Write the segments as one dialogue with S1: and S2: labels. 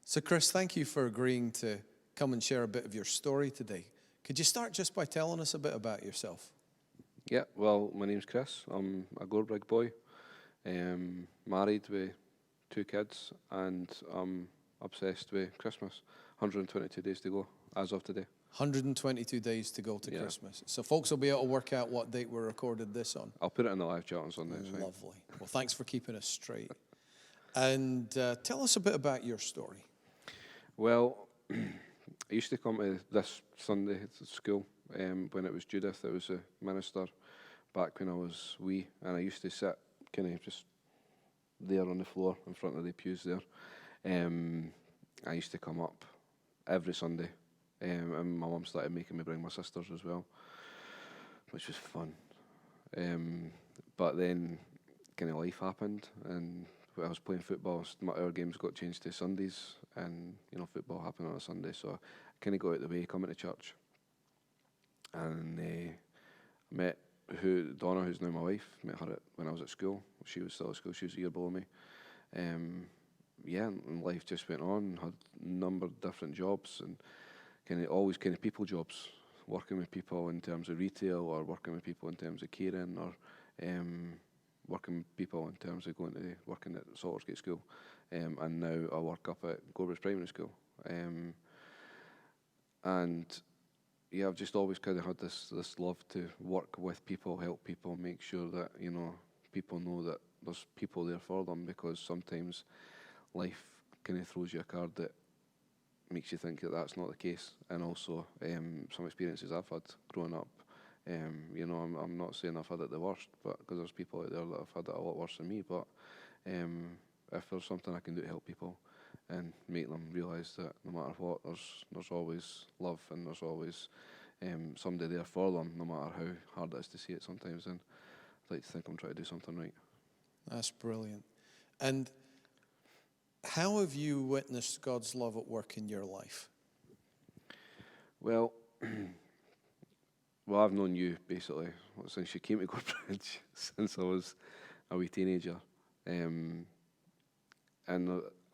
S1: So, Chris, thank you for agreeing to come and share a bit of your story today. Could you start just by telling us a bit about yourself?
S2: Yeah, well, my name's Chris. I'm a Gorebridge boy, married with 2 kids, and I'm obsessed with Christmas. 122 days to go, as of today.
S1: 122 days to go to
S2: Yeah.
S1: Christmas. So folks will be able to work out what date we recorded this on.
S2: I'll put it in the live chat on Sunday. It's fine.
S1: Lovely. Well, thanks for keeping us straight. And tell us a bit about your story.
S2: Well, I used to come to this Sunday to school when it was Judith that was the minister back when I was wee, and I used to sit kind of just there on the floor in front of the pews there. I used to come up every Sunday, and my mum started making me bring my sisters as well, which was fun. But then kind of life happened, and when I was playing football, our games got changed to Sundays, and football happened on a Sunday, so I kind of got out of the way coming to church. And I met Donna, who's now my wife, met her when I was at school. She was still at school, she was a year below me. And life just went on, had a number of different jobs, and always people jobs, working with people in terms of retail, or working with people in terms of caring, or working with people in terms of working at Saltersgate School. And now I work up at Gorebridge Primary School. I've just always kind of had this love to work with people, help people, make sure that people know that there's people there for them, because sometimes life kind of throws you a card that makes you think that that's not the case. And also some experiences I've had growing up. I'm not saying I've had it the worst, but because there's people out there that have had it a lot worse than me. But if there's something I can do to help people and make them realise that no matter what, there's always love, and there's always somebody there for them, no matter how hard it is to see it sometimes, then I'd like to think I'm trying to do something right.
S1: That's brilliant. And how have you witnessed God's love at work in your life?
S2: Well, I've known you basically since you came to Gorebridge, since I was a wee teenager. And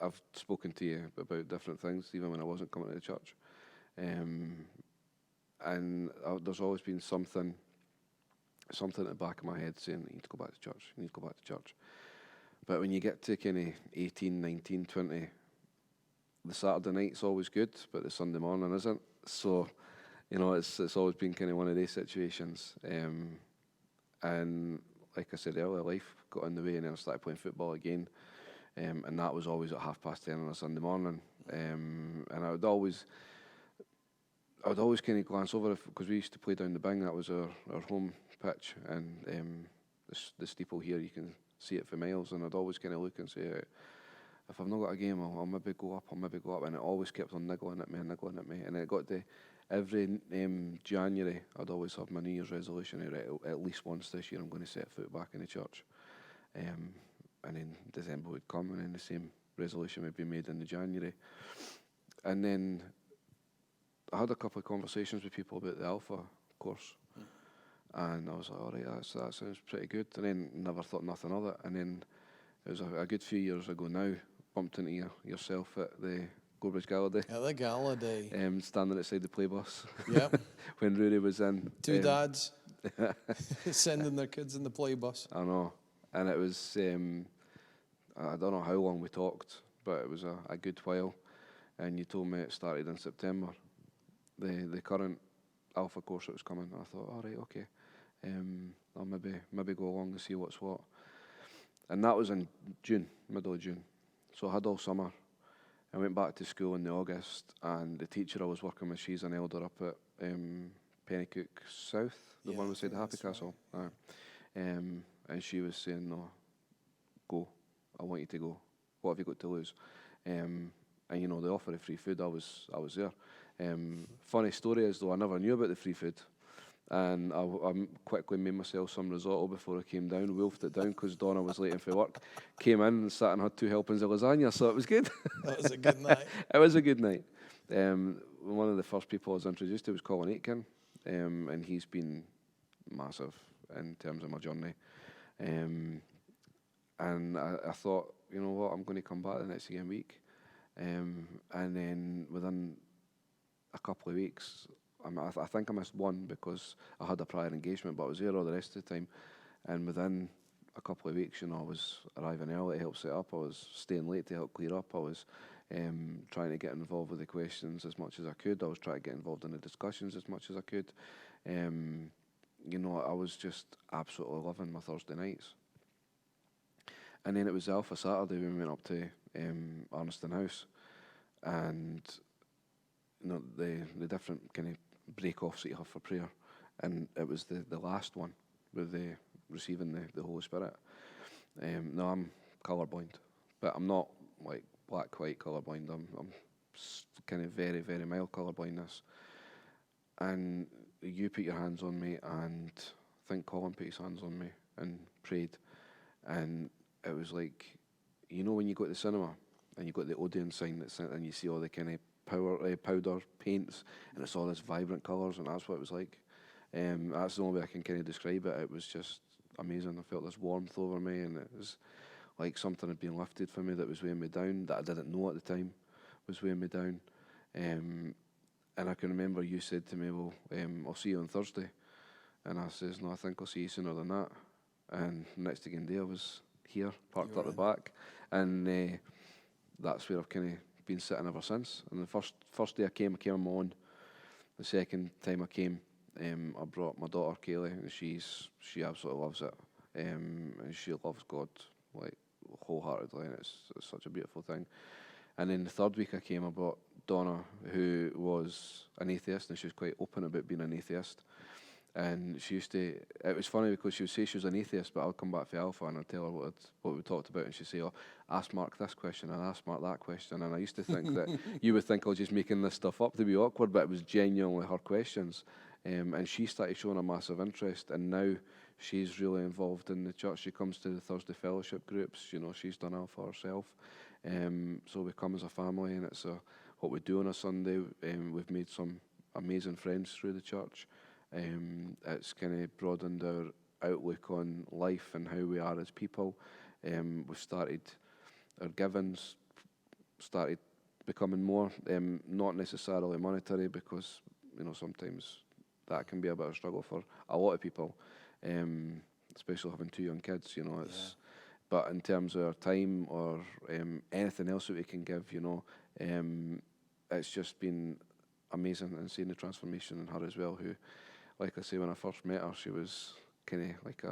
S2: I've spoken to you about different things, even when I wasn't coming to the church. There's always been something at the back of my head saying, you need to go back to church, you need to go back to church. But when you get to kind of 18, 19, 20, the Saturday night's always good, but the Sunday morning isn't. So, it's always been kind of one of these situations. And like I said earlier, life got in the way, and then I started playing football again. And that was always at 10:30 on a Sunday morning. And I would always kind of glance over, because we used to play down the Bing. That was our home pitch, and the steeple here, you can see it for miles. And I'd always kind of look and say, if I've not got a game, I'll maybe go up, and it always kept on niggling at me. And it got to every January, I'd always have my New Year's resolution, at least once this year I'm going to set foot back in the church. And then December would come, and then the same resolution would be made in the January. And then I had a couple of conversations with people about the Alpha course. And I was like, all right, that sounds pretty good. And then never thought nothing of it. And then it was a good few years ago now, bumped into yourself at the Gorebridge Gala Day.
S1: At the Gala Day.
S2: Standing outside the play bus.
S1: Yep.
S2: When Rory was in.
S1: Two dads sending their kids in the play bus.
S2: I know. And it was, I don't know how long we talked, but it was a good while. And you told me it started in September, the current Alpha course that was coming. And I thought, all right, okay. I'll maybe go along and see what's what. And that was in June, middle of June. So I had all summer. I went back to school in the August, and the teacher I was working with, she's an elder up at Pennycook South, the one beside the Happy Castle. Right. And she was saying, no, go. I want you to go. What have you got to lose? And they offer of free food. I was there. Funny story is, though, I never knew about the free food. And I quickly made myself some risotto before I came down, wolfed it down because Donna was late in for work. Came in and sat and had 2 helpings of lasagna, so it was good.
S1: That was a good night.
S2: It was a good night. One of the first people I was introduced to was Colin Aitken, and he's been massive in terms of my journey. And I thought, you know what, I'm going to come back the next game week And then within a couple of weeks, I think I missed one because I had a prior engagement, but I was there all the rest of the time. And within a couple of weeks, I was arriving early to help set up. I was staying late to help clear up. I was trying to get involved with the questions as much as I could. I was trying to get involved in the discussions as much as I could. I was just absolutely loving my Thursday nights. And then it was Alpha Saturday when we went up to Arniston House, and the different kind of break-offs that you have for prayer, and it was the last one with the receiving the Holy Spirit. No, I'm colourblind, but I'm not like black-white colourblind. I'm kind of very, very mild colourblindness. And you put your hands on me, and I think Colin put his hands on me and prayed, and it was like, when you go to the cinema and you got the Odeon sign and you see all the kind of powder paints, and it's all this vibrant colours, and that's what it was like. That's the only way I can kind of describe it. It was just amazing. I felt this warmth over me, and it was like something had been lifted for me that was weighing me down, that I didn't know at the time was weighing me down. And I can remember you said to me, well, I'll see you on Thursday. And I says, no, I think I'll see you sooner than that. And next again day I was here, parked up the back. And that's where I've kind of been sitting ever since. And the first day I came on my own. The second time I came, I brought my daughter Kaylee, and she absolutely loves it. And she loves God like wholeheartedly, and it's such a beautiful thing. And then the third week I came, I brought Donna, who was an atheist, and she was quite open about being an atheist. And she used to, it was funny because she would say she was an atheist, but I'll come back for Alpha and I'd tell her what we talked about, and she'd say, oh, ask Mark this question and ask Mark that question. And I used to think that you would think I was just making this stuff up to be awkward, but it was genuinely her questions. And she started showing a massive interest, and now she's really involved in the church. She comes to the Thursday fellowship groups, she's done Alpha herself. So we come as a family, and it's what we do on a Sunday. We've made some amazing friends through the church. It's kind of broadened our outlook on life and how we are as people. We've started, our givings started becoming more, not necessarily monetary, because, sometimes that can be a bit of a struggle for a lot of people, especially having 2 young kids, But in terms of our time or anything else that we can give, it's just been amazing, and seeing the transformation in her as well, who, like I say, when I first met her, she was kind of like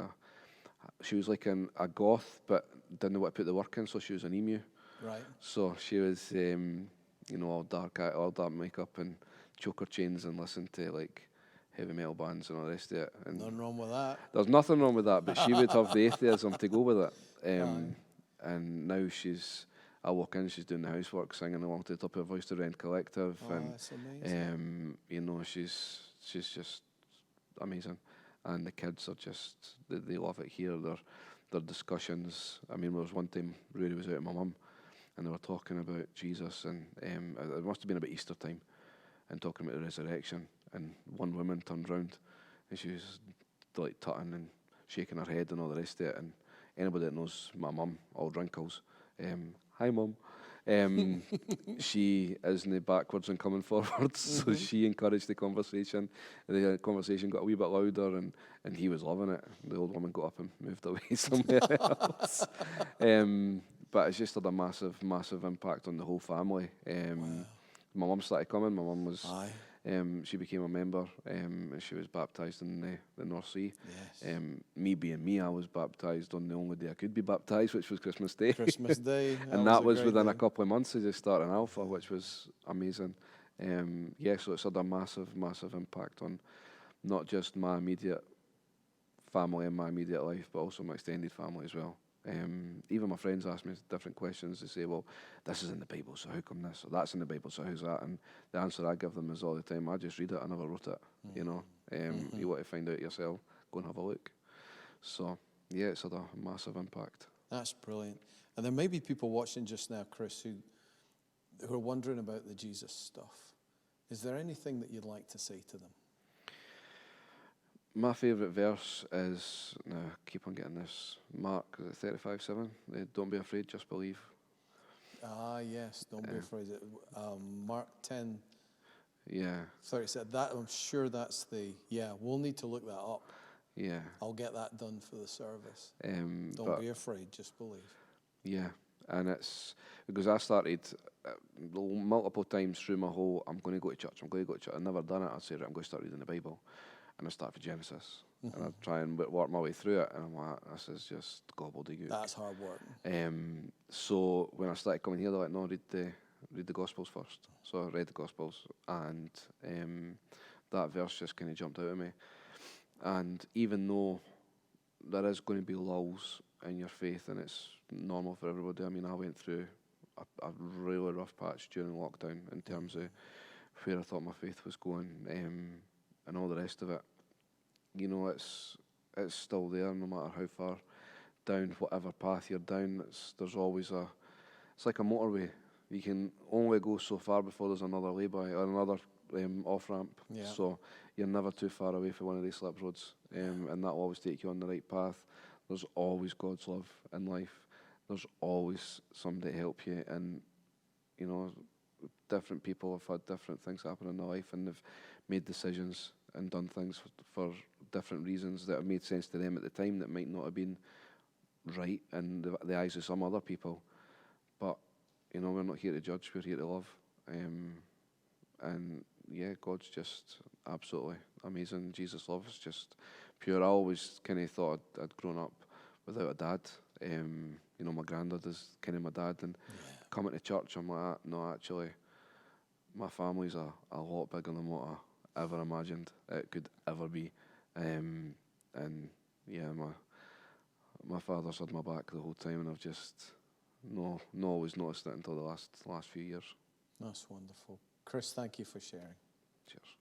S2: a goth, but didn't know what to put the work in, so she was an emu.
S1: Right.
S2: So she was, all dark makeup and choker chains, and listened to like heavy metal bands and all the rest of it. And
S1: nothing wrong with that.
S2: There's nothing wrong with that, but she would have the atheism to go with it. And now I walk in, she's doing the housework, singing along to the top of her voice to Rent Collective. And
S1: that's amazing.
S2: She's just amazing. And the kids are just, they love it here. Their discussions. I mean, there was one time Rudy was out with my mum, and they were talking about Jesus, and it must have been about Easter time, and talking about the resurrection. And one woman turned round, and she was like tutting and shaking her head and all the rest of it. And anybody that knows my mum, all wrinkles, hi mum, she isn't backwards and coming forwards, so she encouraged the conversation. The conversation got a wee bit louder, and he was loving it. The old woman got up and moved away somewhere else. But it's just had a massive, massive impact on the whole family. My mum started coming. My mum was, she became a member, and she was baptised in the North Sea.
S1: Yes.
S2: Me being me, I was baptised on the only day I could be baptised, which was Christmas Day.
S1: Christmas Day.
S2: And that was within a couple of months of just starting Alpha, which was amazing. So it's had a massive, massive impact on not just my immediate family and my immediate life, but also my extended family as well. Even my friends ask me different questions. They say, well, this is in the Bible, so how come this? Or that's in the Bible, so how's that? And the answer I give them is all the time, I just read it, I never wrote it. You want to find out yourself, go and have a look. So, yeah, it's had a massive impact.
S1: That's brilliant. And there may be people watching just now, Chris, who are wondering about the Jesus stuff. Is there anything that you'd like to say to them?
S2: My favourite verse is, now I keep on getting this, Mark 35:7. Don't be afraid, just believe.
S1: Yes, don't be afraid. Mark 10,
S2: Yeah,
S1: 30 said that. I'm sure that's we'll need to look that up.
S2: yeah.
S1: I'll get that done for the service. Don't
S2: But
S1: be afraid, just believe.
S2: yeah, and it's because I started multiple times through my whole, I'm going to go to church, I'm going to go to church. I've never done it. I'd say, right, I'm going to start reading the Bible. And I start with Genesis. And I try and work my way through it. And I'm like, this is just gobbledygook.
S1: That's hard work.
S2: So when I started coming here, they're like, no, read the Gospels first. So I read the Gospels, and that verse just kind of jumped out at me. And even though there is going to be lulls in your faith, and it's normal for everybody. I mean, I went through a really rough patch during lockdown in terms of where I thought my faith was going, and all the rest of it. You know, it's still there, no matter how far down whatever path you're down. There's always it's like a motorway. You can only go so far before there's another lay-by or another off ramp.
S1: Yeah.
S2: So you're never too far away from one of these slip roads, and that'll always take you on the right path. There's always God's love in life. There's always somebody to help you, and you know, different people have had different things happen in their life, and they've made decisions and done things for different reasons that have made sense to them at the time that might not have been right in the eyes of some other people. But you know, we're not here to judge, we're here to love. And yeah, God's just absolutely amazing. Jesus' love is just pure. I always kind of thought I'd grown up without a dad. You know, my granddad is kind of my dad, and coming to church, I'm like, no, actually, my family's a lot bigger than what I ever imagined it could ever be. And yeah, my father's had my back the whole time, and I've just not always noticed it until the last few years.
S1: That's wonderful. Chris, thank you for sharing.
S2: Cheers.